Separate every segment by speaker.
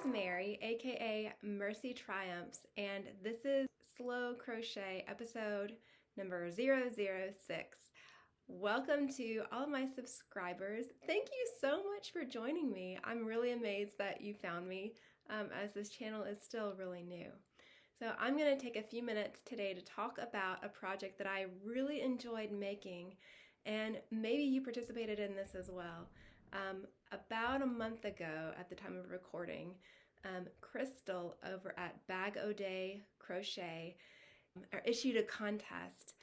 Speaker 1: is Mary, aka Mercy Triumphs, and this is Slow Crochet episode number 006. Welcome to all of my subscribers. Thank you so much for joining me. I'm really amazed that you found me as this channel is still really new. So I'm going to take a few minutes today to talk about a project that I really enjoyed making, and maybe you participated in this as well. About a month ago at the time of recording, Crystal over at Bag O' Day Crochet issued a contest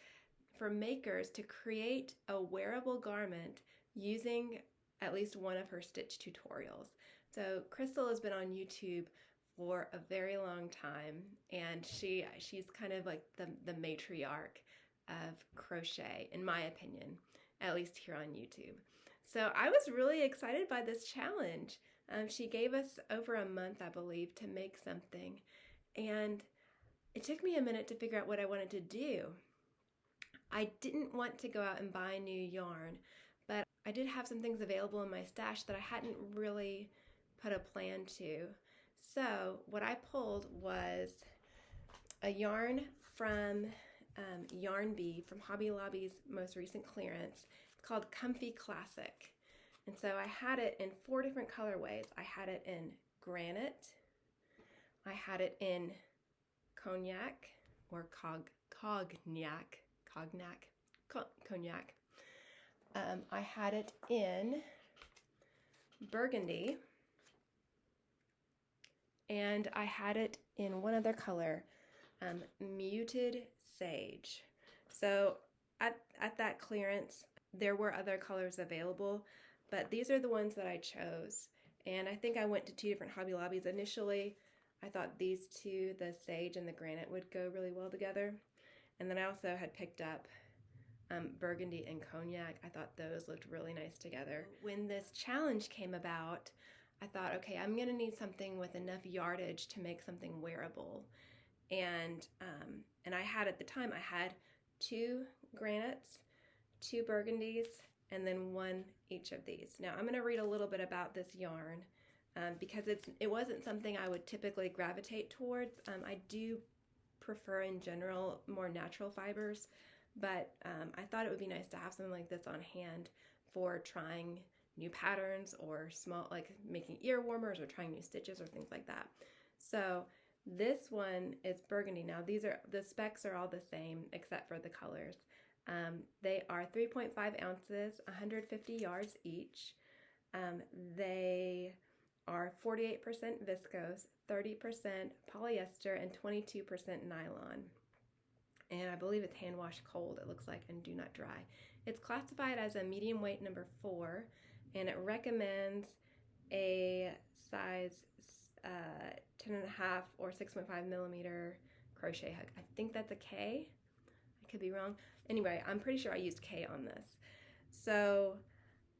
Speaker 1: for makers to create a wearable garment using at least one of her stitch tutorials. So Crystal has been on YouTube for a very long time, and she's kind of like the matriarch of crochet, in my opinion, at least here on YouTube. So I was really excited by this challenge. She gave us over a month, I believe, to make something, and it took me a minute to figure out what I wanted to do. I didn't want to go out and buy new yarn, but I did have some things available in my stash that I hadn't really put a plan to. So what I pulled was a yarn from Yarn Bee, from Hobby Lobby's most recent clearance. It's called Comfy Classic. And so I had it in 4 different colorways. I had it in granite, I had it in cognac or cognac. I had it in burgundy, and I had it in one other color, muted sage. So at that clearance, there were other colors available, but these are the ones that I chose. And I think I went to 2 different Hobby Lobbies. Initially, I thought these two, the sage and the granite, would go really well together. And then I also had picked up burgundy and cognac. I thought those looked really nice together. When this challenge came about, I thought, okay, I'm gonna need something with enough yardage to make something wearable. And I had, at the time, I had 2 granites, 2 burgundies, and then 1 each of these. Now I'm gonna read a little bit about this yarn because it wasn't something I would typically gravitate towards. I do prefer in general more natural fibers, but I thought it would be nice to have something like this on hand for trying new patterns or small, like making ear warmers or trying new stitches or things like that. So this one is burgundy. Now the specs are all the same except for the colors. They are 3.5 ounces, 150 yards each. They are 48% viscose, 30% polyester, and 22% nylon. And I believe it's hand washed cold, it looks like, and do not dry. It's classified as a medium weight number 4, and it recommends a size 10.5 or 6.5 millimeter crochet hook. I think that's a K. I could be wrong. Anyway, I'm pretty sure I used K on this. So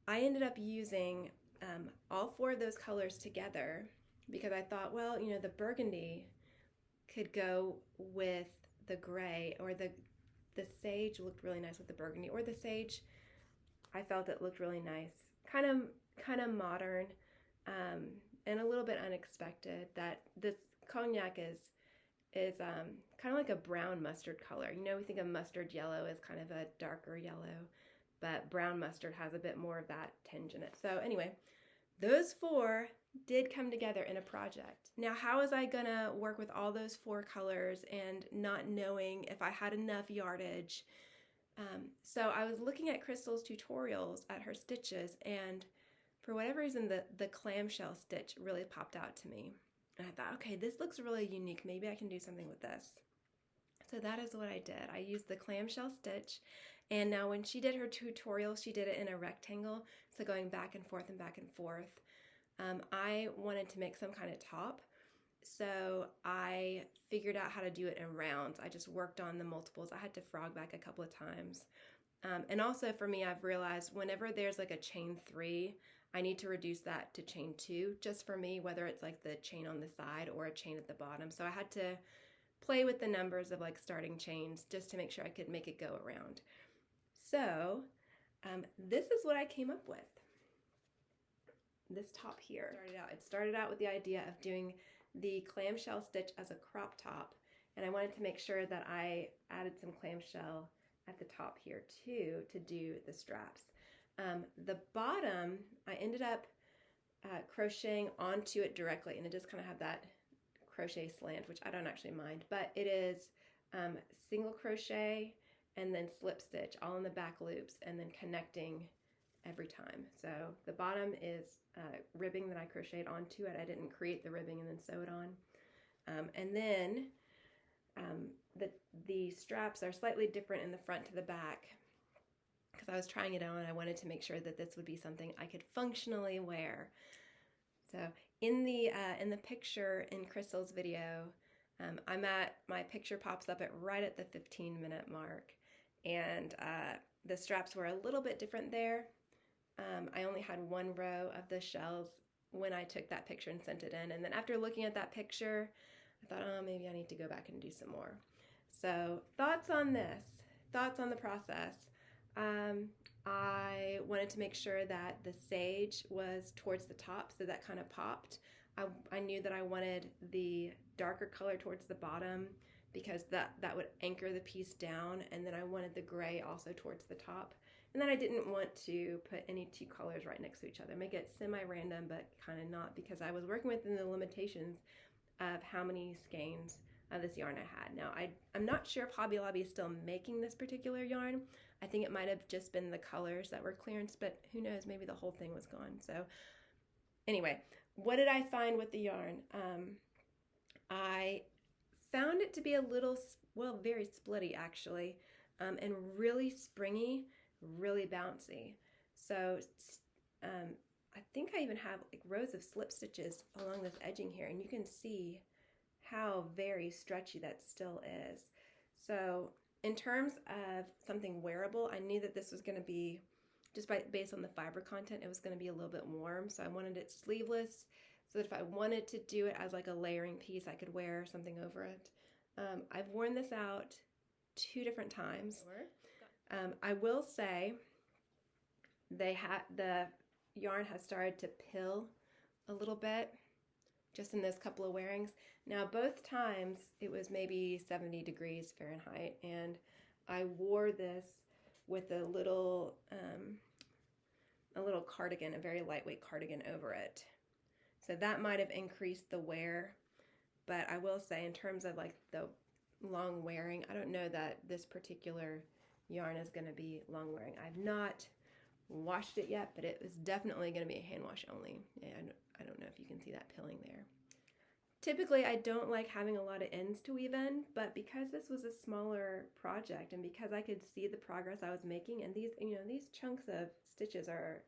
Speaker 1: I ended up using all 4 of those colors together because I thought, well, you know, the burgundy could go with the gray, or the sage looked really nice with the burgundy, or the sage, I felt it looked really nice, kind of modern, and a little bit unexpected. That this cognac is kind of like a brown mustard color. You know, we think of mustard yellow as kind of a darker yellow, but brown mustard has a bit more of that tinge in it. So anyway, those 4 did come together in a project. Now, how was I gonna work with all those 4 colors and not knowing if I had enough yardage? So I was looking at Crystal's tutorials at her stitches, and for whatever reason, the clamshell stitch really popped out to me. And I thought, okay, this looks really unique. Maybe I can do something with this. So that is what I did. I used the clamshell stitch, and now when she did her tutorial, she did it in a rectangle, so going back and forth and back and forth. I wanted to make some kind of top, so I figured out how to do it in rounds. I just worked on the multiples. I had to frog back a couple of times. And also for me, I've realized whenever there's like a chain 3, I need to reduce that to chain 2, just for me, whether it's like the chain on the side or a chain at the bottom. So I had to play with the numbers of like starting chains just to make sure I could make it go around. So this is what I came up with. this top here. It started out with the idea of doing the clamshell stitch as a crop top, and I wanted to make sure that I added some clamshell at the top here too to do the straps. The bottom, I ended up crocheting onto it directly, and it does kind of have that crochet slant, which I don't actually mind, but it is single crochet and then slip stitch all in the back loops and then connecting every time. So the bottom is ribbing that I crocheted onto it. I didn't create the ribbing and then sew it on. And then the straps are slightly different in the front to the back because I was trying it on and I wanted to make sure that this would be something I could functionally wear. So in the picture in Crystal's video, my picture pops up right at the 15-minute mark, and the straps were a little bit different there. I only had one row of the shells when I took that picture and sent it in, and then after looking at that picture, I thought, oh, maybe I need to go back and do some more. So thoughts on this, thoughts on the process. I wanted to make sure that the sage was towards the top, so that kind of popped. I knew that I wanted the darker color towards the bottom because that would anchor the piece down, and then I wanted the gray also towards the top. And then I didn't want to put any two colors right next to each other, make it semi-random but kind of not, because I was working within the limitations of how many skeins of this yarn I had. Now I'm not sure if Hobby Lobby is still making this particular yarn. I think it might have just been the colors that were clearance, but who knows, maybe the whole thing was gone. So anyway, what did I find with the yarn? I found it to be a little, well, very splitty actually, and really springy, really bouncy. So I think I even have like rows of slip stitches along this edging here, and you can see how very stretchy that still is. So in terms of something wearable, I knew that this was going to be, just based on the fiber content, it was going to be a little bit warm. So I wanted it sleeveless so that if I wanted to do it as like a layering piece, I could wear something over it. I've worn this out 2 different times. I will say the yarn has started to pill a little bit just in those couple of wearings. Now both times it was maybe 70 degrees Fahrenheit, and I wore this with a little cardigan, a very lightweight cardigan over it. So that might have increased the wear, but I will say in terms of like the long wearing, I don't know that this particular yarn is going to be long wearing. I've not washed it yet, but it is definitely going to be a hand wash only. And I don't know if you can see that pilling there. Typically, I don't like having a lot of ends to weave in, but because this was a smaller project and because I could see the progress I was making, and these chunks of stitches are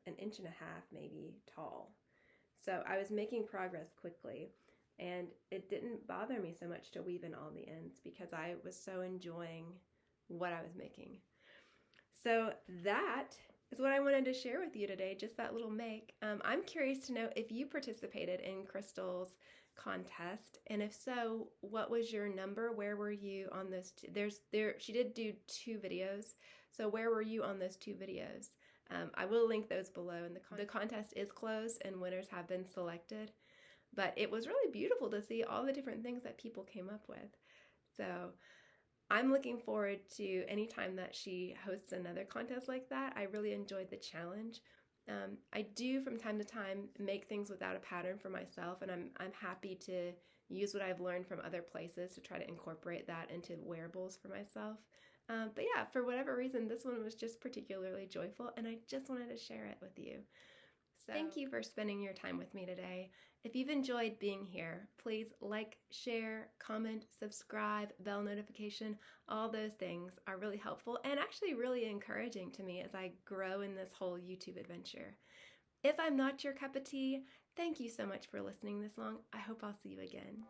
Speaker 1: 1.5 inches maybe tall. So I was making progress quickly, and it didn't bother me so much to weave in all the ends because I was so enjoying what I was making. So that is what I wanted to share with you today, just that little make. I'm curious to know if you participated in Crystal's contest, and if so, what was your number? Where were you on those she did do 2 videos, so where were you on those 2 videos? I will link those below, and the contest is closed and winners have been selected, but it was really beautiful to see all the different things that people came up with. So I'm looking forward to any time that she hosts another contest like that. I really enjoyed the challenge. I do from time to time make things without a pattern for myself, and I'm happy to use what I've learned from other places to try to incorporate that into wearables for myself. But yeah, for whatever reason, this one was just particularly joyful, and I just wanted to share it with you. So thank you for spending your time with me today. If you've enjoyed being here, please like, share, comment, subscribe, bell notification. All those things are really helpful and actually really encouraging to me as I grow in this whole YouTube adventure. If I'm not your cup of tea, thank you so much for listening this long. I hope I'll see you again.